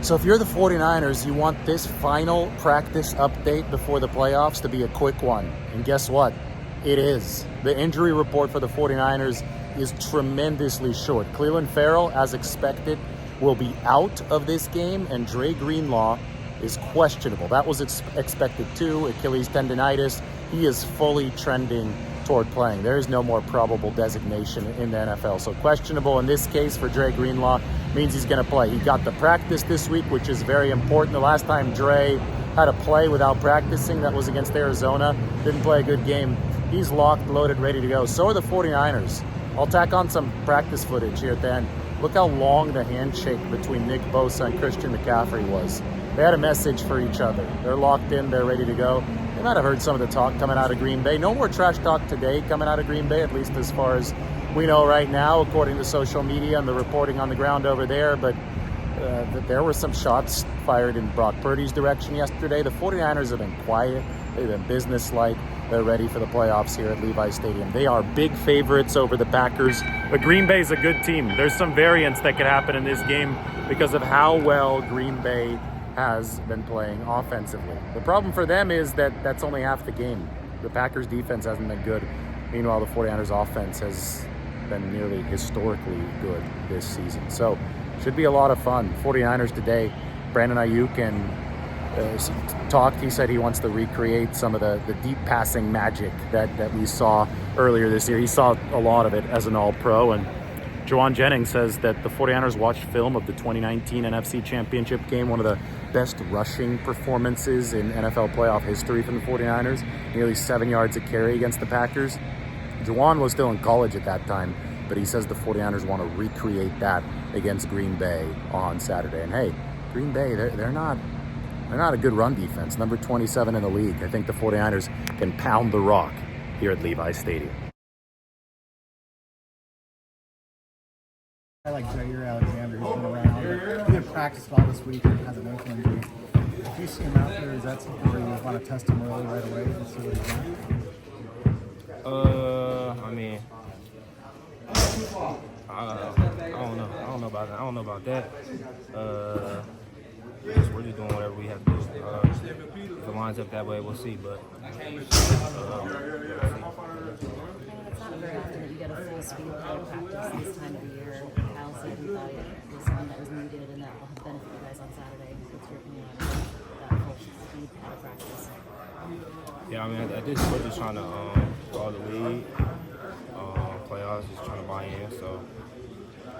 So if you're the 49ers, you want this final practice update before the playoffs to be a quick one. And guess what? It is. The injury report for the 49ers is tremendously short. Cleveland Farrell, as expected, will be out of this game, and Dre Greenlaw is questionable. That was expected too. Achilles tendonitis. He is fully trending toward playing. There is no more probable designation in the NFL. So questionable in this case for Dre Greenlaw means he's going to play. He got the practice this week, which is very important. The last time Dre had to play without practicing, that was against Arizona. Didn't play a good game. He's locked, loaded, ready to go. So are the 49ers. I'll tack on some practice footage here at the end. Look how long the handshake between Nick Bosa and Christian McCaffrey was. They had a message for each other. They're locked in. They're ready to go. You might have heard some of the talk coming out of Green Bay. No more trash talk today coming out of Green Bay, at least as far as we know right now, according to social media and the reporting on the ground over there. But there were some shots fired in Brock Purdy's direction yesterday. The 49ers have been quiet. They've been businesslike. They're ready for the playoffs here at Levi Stadium. They are big favorites over the Packers. But Green Bay's a good team. There's some variance that could happen in this game because of how well Green Bay has been playing offensively. The problem for them is that that's only half the game. The Packers defense hasn't been good. Meanwhile, the 49ers offense has been nearly historically good this season. So should be a lot of fun. 49ers today, Brandon Ayuk talked. He said he wants to recreate some of the deep passing magic that we saw earlier this year. He saw a lot of it as an All-Pro, and Juwan Jennings says that the 49ers watched film of the 2019 NFC Championship game, one of the best rushing performances in NFL playoff history from the 49ers, nearly 7 yards a carry against the Packers. Juwan was still in college at that time, but he says the 49ers want to recreate that against Green Bay on Saturday. And hey, Green Bay, they're not a good run defense, number 27 in the league. I think the 49ers can pound the rock here at Levi Stadium. I like Jair Alexander, who's been around. He didn't practice at all this week and has an ankle injury. If you see him out there, is that something where you want to test him early right away and see what he's got? I mean, I don't know about that. I don't know about that. We're just doing whatever we have to do. If it lines up that way, we'll see. But It's not very often that you get a full speed power practice this time of the year. Kyle said he thought it was something that was needed and that will benefit you guys on Saturday. What's your opinion on that full speed power practice? yeah, I mean, at this we're just trying to follow the lead. Playoffs, just trying to buy in. So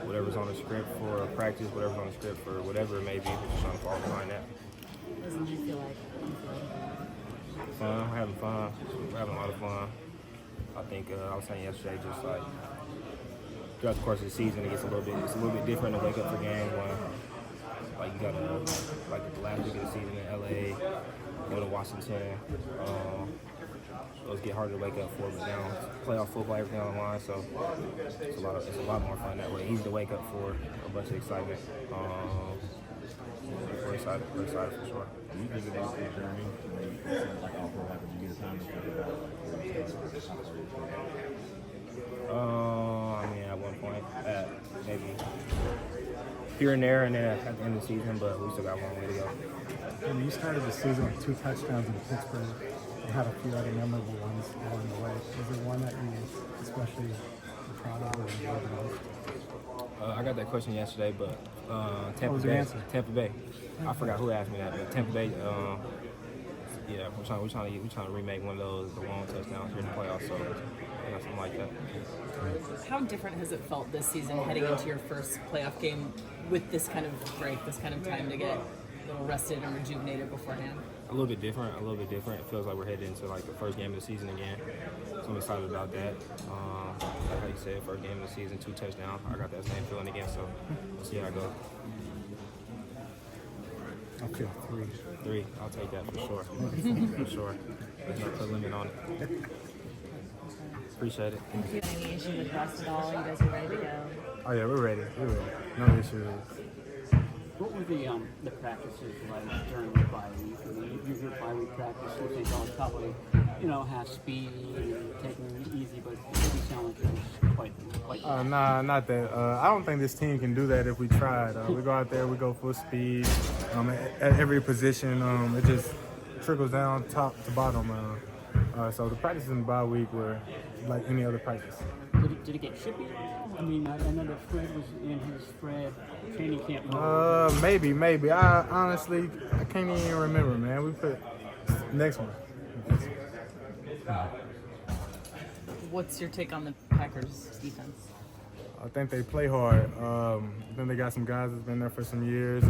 whatever's on the script for practice, whatever's on the script for whatever it may be, we're just trying to fall behind that. What does it feel like? Fun, we're having fun. We're having a lot of fun. I think I was saying yesterday, just like throughout the course of the season, it's a little bit different to wake up for games when like you gotta like the last week of the season in LA, go to Washington. Those get harder to wake up for, but now playoff football, everything on the line, so it's a lot more fun that way. Easy to wake up for, a bunch of excitement. We're excited for sure. Do you think about the journey? Like awful, like when you get a time to think about I mean, at one point, maybe here and there, and then at the end of the season, but we still got one way to go. And you started the season with 2 touchdowns in Pittsburgh and had a few other memorable ones along the way. Is there one that you especially proud of or enjoyed the most? I got that question yesterday, but What was your answer? Tampa Bay. I forgot who asked me that, but Tampa Bay. Yeah, we're trying to remake one of those, the long touchdowns here in the playoffs. So something like that. How different has it felt this season heading into your first playoff game with this kind of break, this kind of time to get a little rested and rejuvenated beforehand? A little bit different. It feels like we're headed into like the first game of the season again. So I'm excited about that. Like how you said, first game of the season, 2 touchdowns. I got that same feeling again. So we'll see how it goes. Okay, 3. 3, I'll take that for sure. For sure. There's no put limit on it. Appreciate it. Any issue with rest at all? You guys are ready to go? Oh yeah, we're ready. No issues. What were the practices like during the bye week? I mean, your bye week practice, you think, probably has speed and taking it easy, but it doesn't sound like it was quite. Nah, not that. I don't think this team can do that if we tried. We go out there, we go full speed at every position. It just trickles down top to bottom. So the practices in the bye week were like any other practice. Did it get chippy? I mean, I know that Fred was in his training camp. Maybe. I honestly can't even remember, man. We put next one. What's your take on the Packers defense? I think they play hard. I think they got some guys that's been there for some years.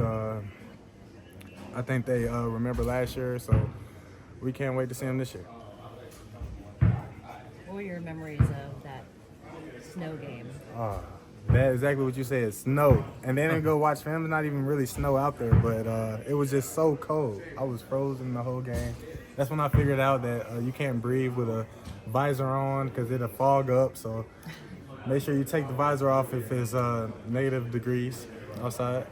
I think they remember last year, so we can't wait to see them this year. What were your memories of that snow game? That's exactly what you said, snow. And they didn't go watch film. It's not even really snow out there, but it was just so cold. I was frozen the whole game. That's when I figured out that you can't breathe with a visor on because it'll fog up. So make sure you take the visor off if it's negative degrees outside.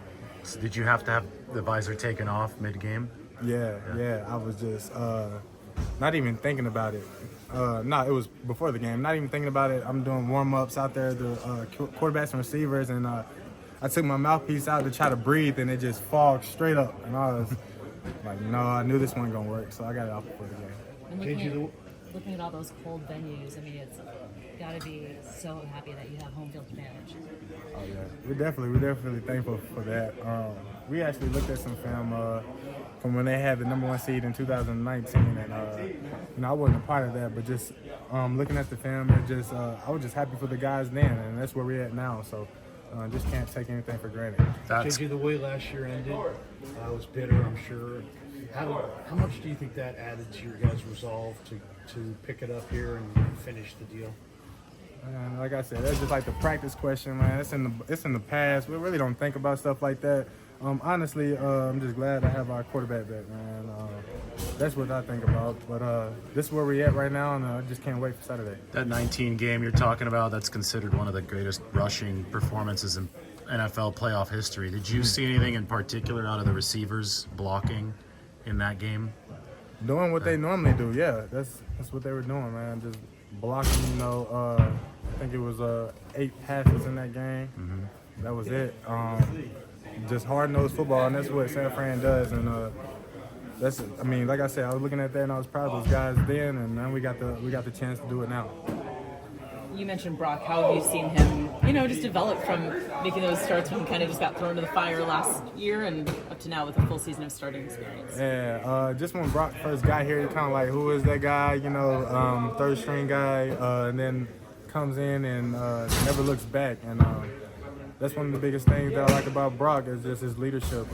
So did you have to have the visor taken off mid-game? Yeah. I was just not even thinking about it. No, it was before the game. Not even thinking about it. I'm doing warm-ups out there, the quarterbacks and receivers, and I took my mouthpiece out to try to breathe, and it just fogged straight up. And I was like, no, I knew this wasn't going to work, so I got it off before the game. And looking at all those cold venues, I mean, it's got to be so happy that you have home field advantage. Oh yeah, we're definitely thankful for that. We actually looked at some film from when they had the #1 seed in 2019, and I wasn't a part of that, but just looking at the film, I was just happy for the guys then, and that's where we're at now. So just can't take anything for granted. JJ, the way last year ended, I was bitter, I'm sure. How much do you think that added to your guys' resolve to pick it up here and finish the deal? And like I said, that's just like the practice question, man. It's in the past. We really don't think about stuff like that. Honestly, I'm just glad to have our quarterback back, man. That's what I think about. But this is where we're at right now, and I just can't wait for Saturday. That 19 game you're talking about, that's considered one of the greatest rushing performances in NFL playoff history. Did you see anything in particular out of the receivers blocking in that game? Doing what they normally do, yeah. That's what they were doing, man. Just blocking, I think it was 8 passes in that game. Mm-hmm. That was it. Just hard-nosed football, and that's what San Fran does. And like I said, I was looking at that, and I was proud of those guys then, and then we got the chance to do it now. You mentioned Brock. How have you seen him, just develop from making those starts when he kind of just got thrown to the fire last year and up to now with a full season of starting experience? Yeah, just when Brock first got here, he kind of like, who is that guy, third string guy, and then comes in and never looks back. And that's one of the biggest things that I like about Brock is just his leadership.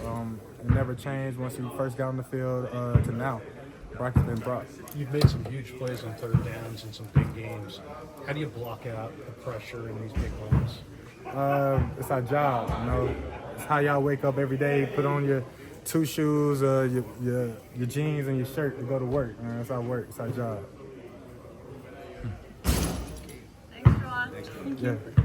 It never changed once he first got on the field to now. Brock has been Brock. You've made some huge plays on third downs in some big games. How do you block out the pressure in these big moments? It's our job, It's how y'all wake up every day, put on your 2 shoes, your jeans and your shirt to go to work. That's our work. It's our job. Thanks, John. Yeah.